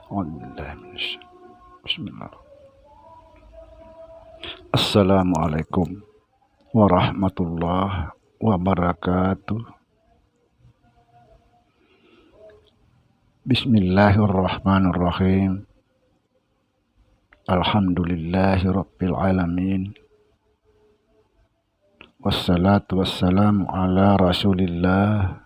Bismillah. Assalamualaikum warahmatullahi wabarakatuh. Bismillahirrahmanirrahim. Alhamdulillahi rabbil alamin. Wassalatu wassalamu ala rasulillah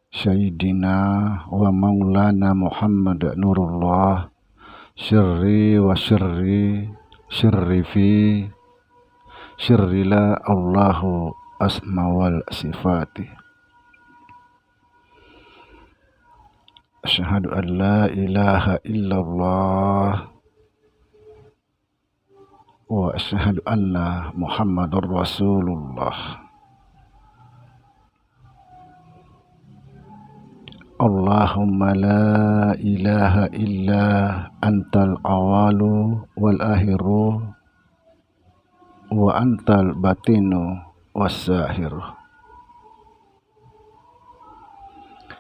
Sayyidina wa maulana Muhammad Nurullah Sirri wa sirri fi sirrila Allahu asma wal sifati. Asyhadu an la ilaha illallah wa asyhadu anna Muhammadar Rasulullah. Allahumma la ilaha illa antal awalu wal akhiru wa antal batinu wassahiru.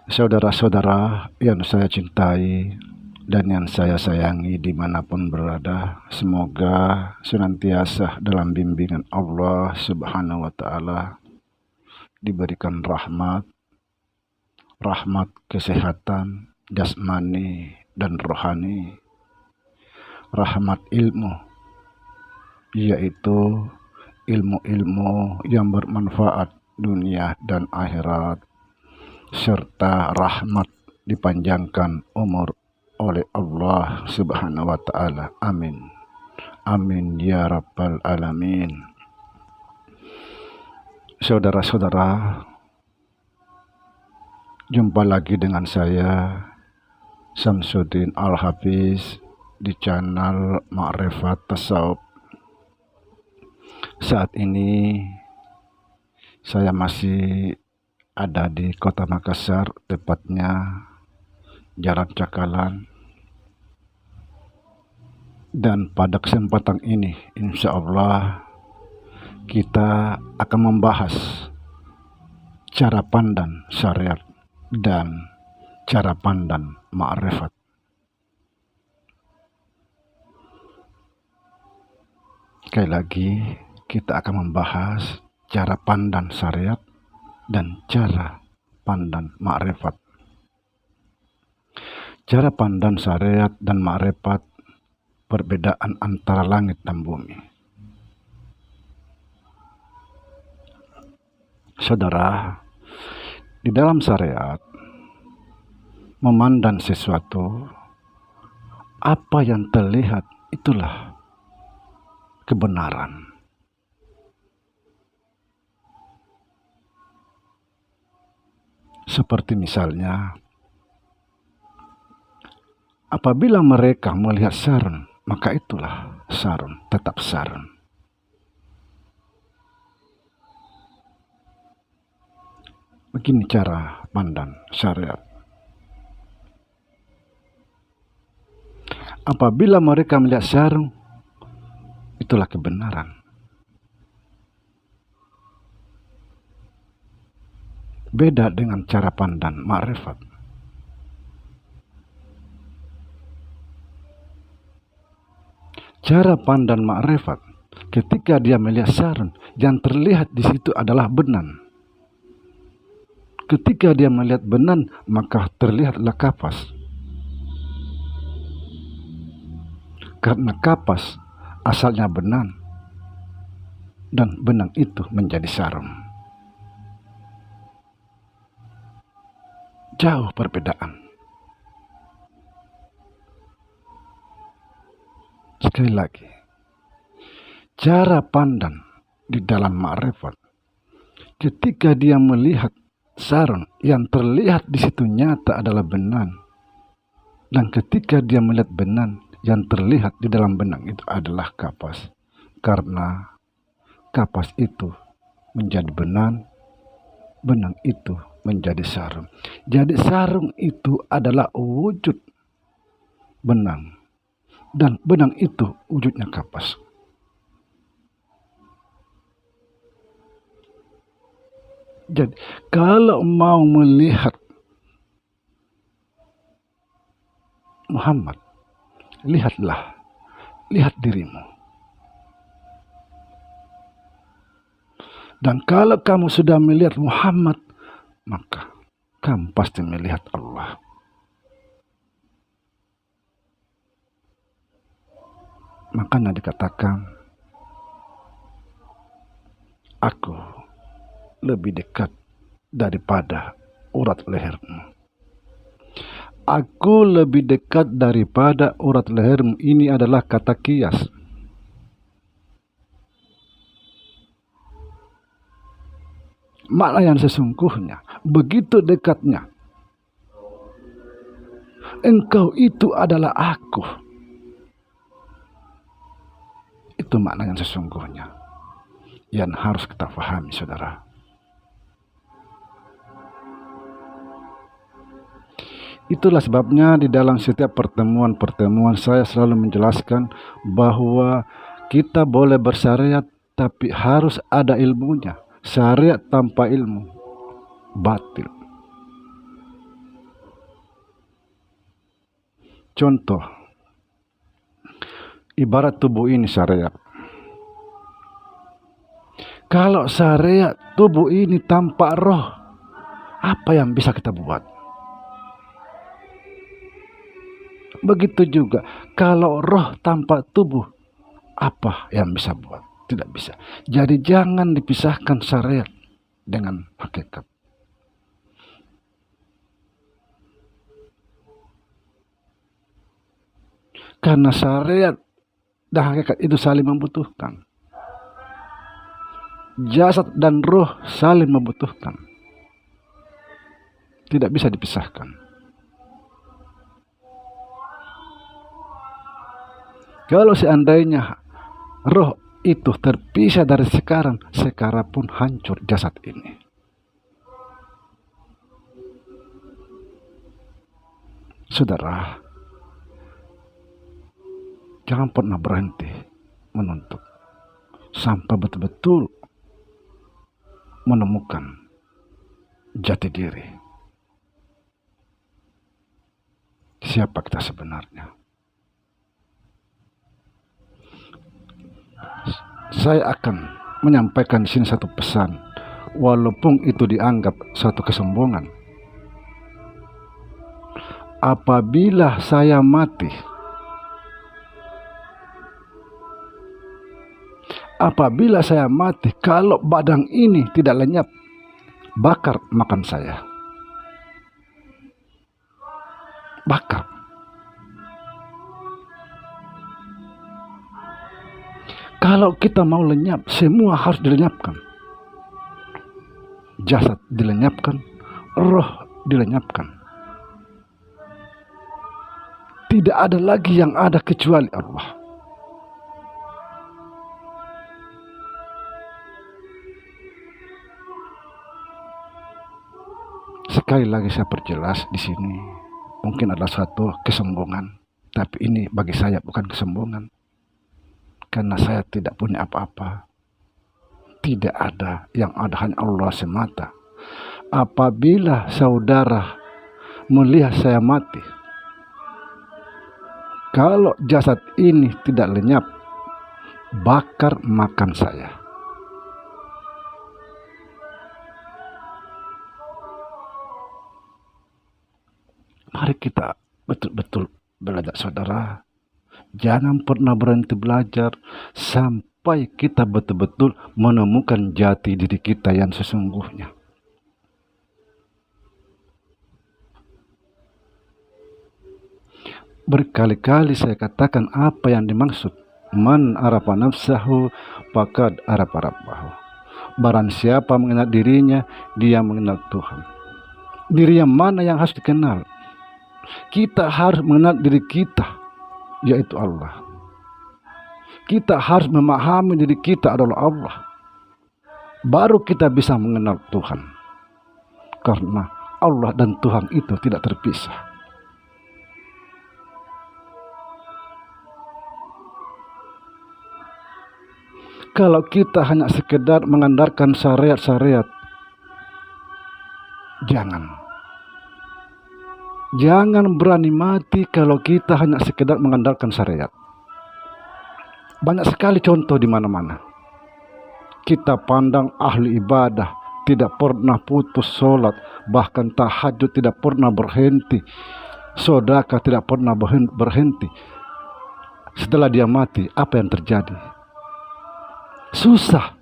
Saudara-saudara yang saya cintai dan yang saya sayangi dimanapun berada, semoga senantiasa dalam bimbingan Allah Subhanahu wa Ta'ala, diberikan rahmat kesehatan jasmani dan rohani, rahmat ilmu, yaitu ilmu-ilmu yang bermanfaat dunia dan akhirat, serta rahmat dipanjangkan umur oleh Allah Subhanahu wa Ta'ala. Amin. Amin ya rabbal alamin. Saudara-saudara, jumpa lagi dengan saya Samsuddin Al-Hafiz di channel Ma'rifat Tasawuf. Saat ini saya masih ada di Kota Makassar, tepatnya Jalan Cakalan. Dan pada kesempatan ini insya Allah kita akan membahas cara pandang syariat dan cara pandang ma'rifat. Sekali lagi kita akan membahas cara pandang syariat dan cara pandang ma'rifat. Cara pandang syariat dan ma'rifat perbedaan antara langit dan bumi. Saudara, di dalam syariat, memandang sesuatu, apa yang terlihat itulah kebenaran. Seperti misalnya, apabila mereka melihat sarung, maka itulah sarung, tetap sarung. Begini cara pandang syariat. Apabila mereka melihat sarung, itulah kebenaran. Beda dengan cara pandang ma'rifat. Cara pandang ma'rifat, ketika dia melihat sarung, yang terlihat di situ adalah benang. Ketika dia melihat benang, maka terlihatlah kapas. Karena kapas asalnya benang, dan benang itu menjadi sarung. Jauh perbedaan. Sekali lagi, cara pandang di dalam ma'rifat, ketika dia melihat sarung, yang terlihat di situ nyata adalah benang, dan ketika dia melihat benang, yang terlihat di dalam benang itu adalah kapas. Karena kapas itu menjadi benang, benang itu menjadi sarung. Jadi sarung itu adalah wujud benang, dan benang itu wujudnya kapas. Jadi kalau mau melihat Muhammad, lihatlah, lihat dirimu. Dan kalau kamu sudah melihat Muhammad, maka kamu pasti melihat Allah. Makanya dikatakan, aku lebih dekat daripada urat lehermu. Aku lebih dekat daripada urat lehermu. Ini adalah kata kias. Makna yang sesungguhnya, begitu dekatnya. Engkau itu adalah aku. Itu makna yang sesungguhnya, yang harus kita pahami, saudara. Itulah sebabnya di dalam setiap pertemuan-pertemuan saya selalu menjelaskan bahwa kita boleh bersyariat tapi harus ada ilmunya. Syariat tanpa ilmu batil. Contoh, ibarat tubuh ini syariat. Kalau syariat tubuh ini tanpa roh, apa yang bisa kita buat? Begitu juga kalau roh tanpa tubuh, apa yang bisa buat? Tidak bisa. Jadi jangan dipisahkan syariat dengan hakikat. Karena syariat dan hakikat itu saling membutuhkan. Jasad dan roh saling membutuhkan. Tidak bisa dipisahkan. Kalau seandainya roh itu terpisah dari sekarang pun hancur jasad ini. Saudara, jangan pernah berhenti menuntut sampai betul-betul menemukan jati diri. Siapa kita sebenarnya? Saya akan menyampaikan di sini satu pesan, walaupun itu dianggap satu kesombongan. Apabila saya mati, kalau badan ini tidak lenyap, bakar makan saya. Bakar. Kalau kita mau lenyap, semua harus dilenyapkan. Jasad dilenyapkan, roh dilenyapkan. Tidak ada lagi yang ada kecuali Allah. Sekali lagi saya perjelas di sini, mungkin adalah suatu kesombongan, tapi ini bagi saya bukan kesombongan. Karena saya tidak punya apa-apa. Tidak ada, yang ada hanya Allah semata. Apabila saudara melihat saya mati, kalau jasad ini tidak lenyap, bakar makan saya. Mari kita betul-betul belajar, saudara. Jangan pernah berhenti belajar sampai kita betul-betul menemukan jati diri kita yang sesungguhnya. Berkali-kali saya katakan apa yang dimaksud. Man arafa nafsahu faqad arafa rabbahu. Barang siapa mengenal dirinya, dia mengenal Tuhan. Diri yang mana yang harus dikenal? Kita harus mengenal diri kita, yaitu Allah. Kita harus memahami diri kita adalah Allah. Baru kita bisa mengenal Tuhan. Karena Allah dan Tuhan itu tidak terpisah. Kalau kita hanya sekedar mengandalkan syariat-syariat, jangan. Jangan berani mati kalau kita hanya sekedar mengandalkan syariat. Banyak sekali contoh di mana-mana. Kita pandang ahli ibadah, tidak pernah putus sholat, bahkan tahajud tidak pernah berhenti, sedekah tidak pernah berhenti. Setelah dia mati, apa yang terjadi? Susah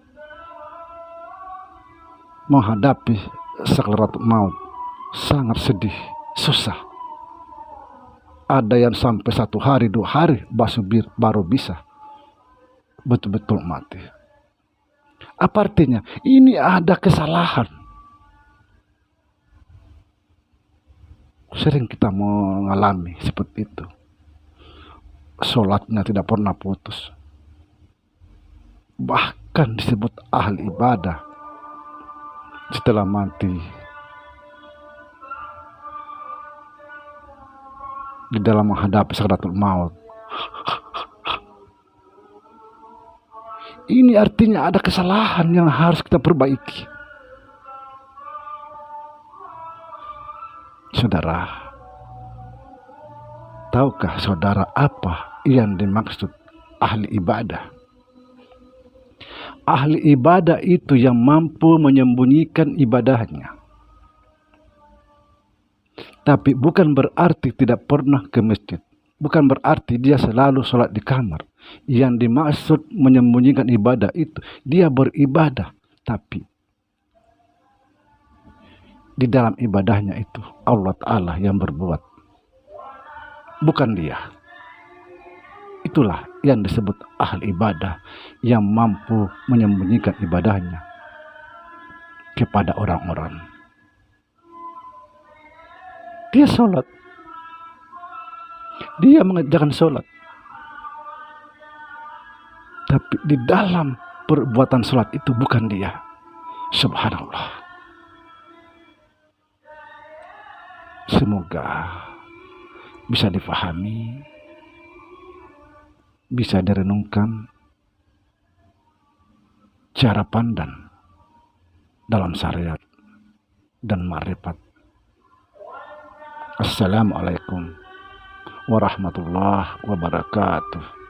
menghadapi sakaratul maut, sangat sedih, susah. Ada yang sampai 1 hari 2 hari baru bisa betul-betul mati. Apa artinya? Ini ada kesalahan. Sering kita mengalami seperti itu. Sholatnya tidak pernah putus. Bahkan disebut ahli ibadah. Setelah mati, di dalam menghadapi sakaratul maut, ini artinya ada kesalahan yang harus kita perbaiki. Saudara, tahukah saudara apa yang dimaksud ahli ibadah? Ahli ibadah itu yang mampu menyembunyikan ibadahnya. Tapi bukan berarti tidak pernah ke masjid. Bukan berarti dia selalu sholat di kamar. Yang dimaksud menyembunyikan ibadah itu, dia beribadah, tapi di dalam ibadahnya itu Allah Ta'ala yang berbuat, bukan dia. Itulah yang disebut ahli ibadah, yang mampu menyembunyikan ibadahnya kepada orang-orang. Dia sholat, dia mengerjakan sholat, tapi di dalam perbuatan sholat itu bukan dia. Subhanallah. Semoga bisa difahami, bisa direnungkan cara pandang dalam syariat dan ma'rifat. Assalamualaikum warahmatullahi wabarakatuh.